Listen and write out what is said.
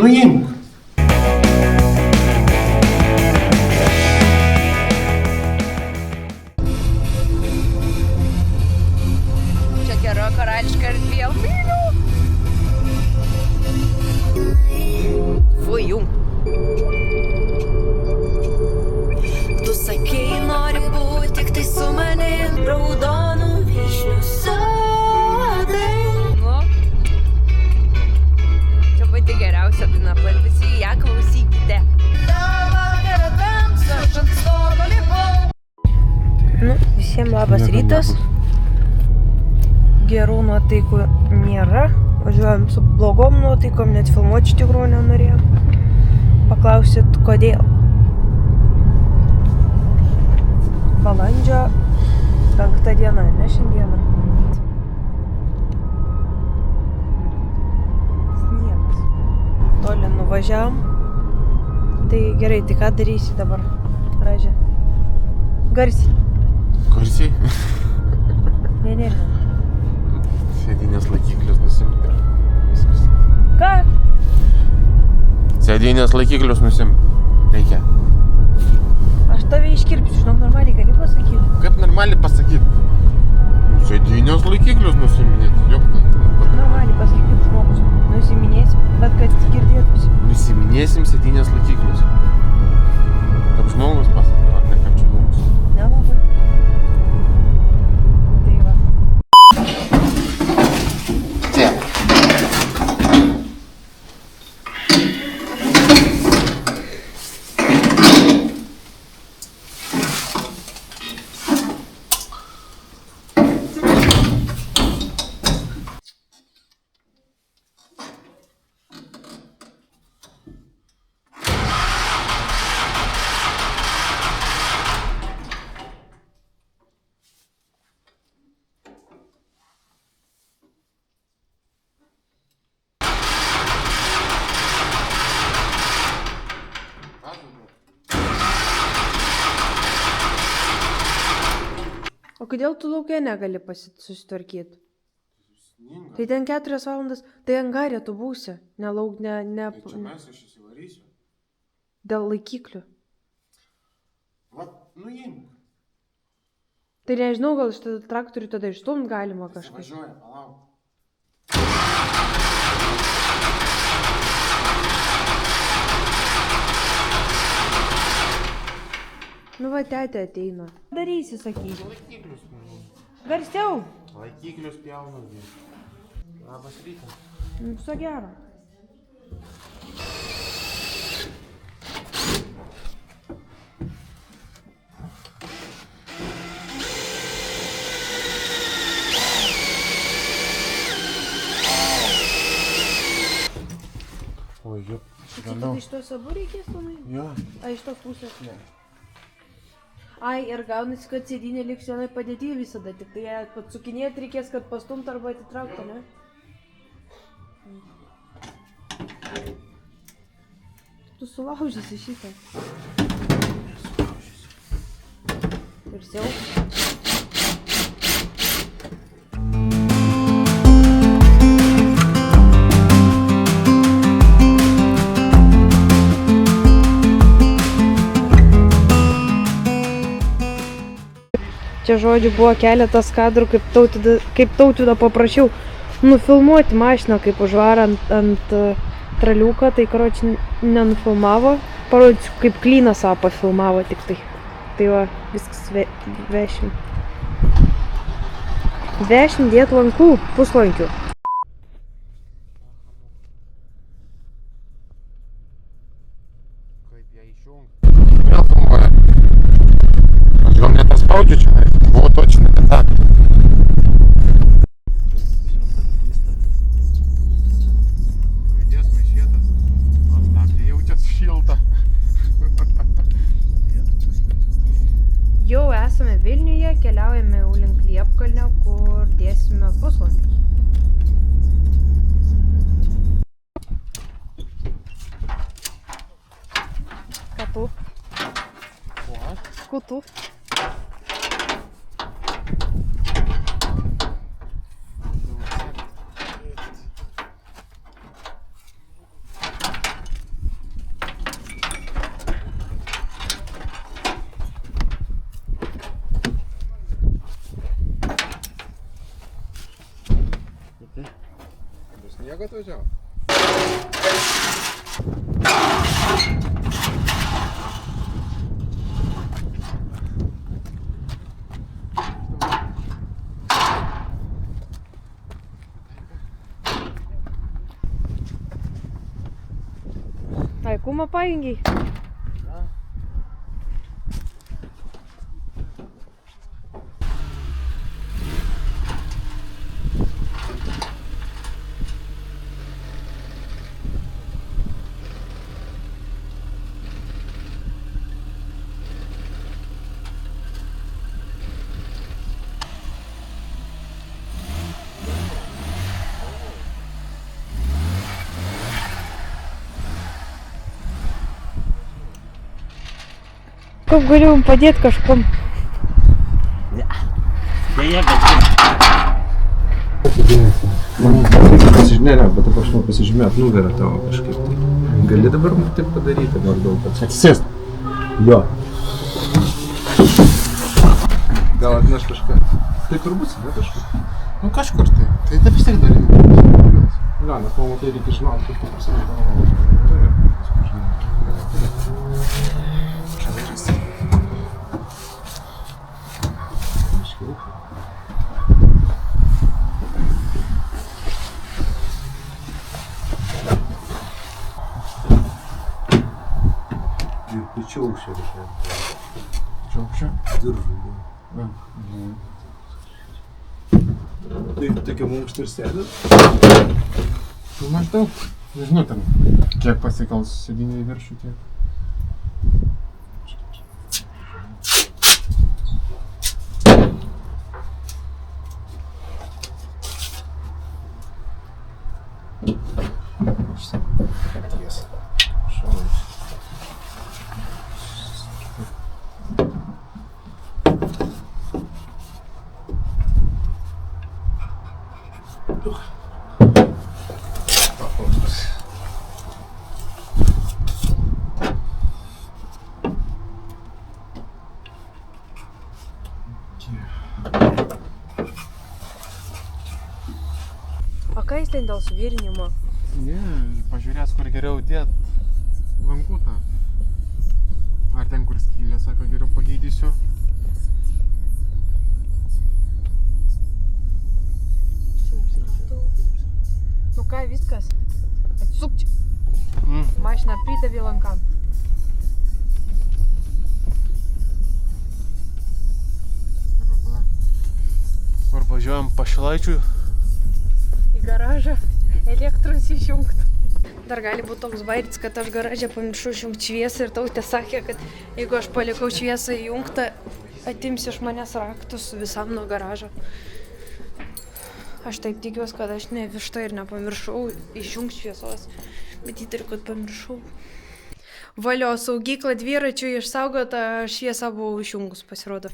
imk. Čia gera karališka erdvė. Myliu. Fujum. Tu sakei, nori būti tik tai su manim, raudonų vyšnių sodai. Nu. Čia pati geriausia daina, visi ją klausykite. Nu, visiems labas rytas. Gerų nuotaikų nėra. Važiuojam su blogom nuotaikom, net filmuoti iš tikrųjų nenorėjom. Paklausit, kodėl? Balandžio 5 diena, ne šiandieną. Sniegas. Toli nuvažiavom. Tai gerai, tai ką darysi dabar, Radži? Garsiai. Garsiai? Nenervina. Sėdynės laikiklius nusimti ir viskas. Ką? Sėdynės laikiklius nusimti. Reikia. Aš tave iškirpsiu, žinok, normaliai gali pasakyti. Kaip normaliai pasakyti? Sėdynės laikiklius nusiminėti. Jok. Normaliai pasakyk kaip žmogus. Nusiminėsim, bet kad girdėtųsi. Nusiminėsim sėdynės laikiklius. Kaip žmogus pasakyti, ar ne kaip žmogus? Nelabai. Tai va. Čia. O kodėl tu lauke negali susitvarkyti? Tai ten 4 valandas, tai angarė tu būsi. Nelauk, Tai čia mes aš įsivarysiu. dėl laikiklių. Vat, nuimk. Tai nežinau, gal šitą traktorių tada išstumt galima kažkaip. Važiuoja, palauk. Nu va, tetė ateina. Darysi, sakyk. Laikiklius pjaunu. Garsiau. Laikiklius pjaunu. Labas rytas. Viso gero. Oi, juk. Tai tada iš tos abu reikės planai? Jo. A, iš tos pusės? Ne. Ai, ir gaunasi, kad sėdynė liks vienai padėti visada, tik tai ją atsukinėti reikės, kad pastumt arba atitraukti, ne? Tu sulaužysi šitą. Garsiau. Čia žodžiu buvo keletas kadrų, kaip Tautvydo paprašiau nufilmuoti mašiną, kaip užvaro ant traliuką, tai karoči nenufilmavo. Parodysiu, kaip klyną savo pafilmavo tik tai. Tai va, viskas vešim. Vešim dėt lankų, puslankių. Kaip ją išjungti? Vėl filmuoja. Aš gal nepaspaudžiu čia, buvo точно не так. Judės maišėtas, o naktį jaučias šilta. Jau esame Vilniuje, keliaujame link Liepkalnio, kur dėsime puslankius. Ką tu? Kutu. Sako atvažiavo. Ai, cum pajungiai? Kaip galiu jums padėti kažkom? Deja, bet... Ne, bet aš noriu pasižymėti nugarą tavo kažkaip. Gali dabar taip padaryti maždaug. Atsisėst. Jo. Gal atneš kažką? Tai kur bus, ne kažkur? Nu kažkur tai. Tai taip vis tiek daryti. Ne, nes man tai reikia žinoti, kaip tu prasidėjo. Ir pečiau aukščiau reikia. Čia aukščiau? Diržų. Tai tokia mankšta ir sėdės? Nu maždaug. Nežinau ten, kiek pasikals sėdynė į viršų tiek. Tiesa. Šalai. O ką jis ten dėl suvirinimo? Ne, pažiūrės, kur geriau dėt lankutą. Ar ten, kur skylė, sako, geriau pagydysiu. Nu ką, viskas? Atsukti. Mašiną pridavė lankam. Ar važiuojam Pašilaičiui? Į garažą. Elektros išjungt. Dar gali būti toks bairis, kad aš garaže pamiršau išjungti šviesą ir tautė sakė, kad jeigu aš palikau šviesą įjungtą, atims iš manęs raktus visam nuo garažo. Aš taip tikiuosi, kad aš ne višta ir nepamiršau išjungti šviesos, bet įtariu, kad pamiršau. Valio, saugykla dviračių išsaugota, šviesa buvo išjungus, pasirodo.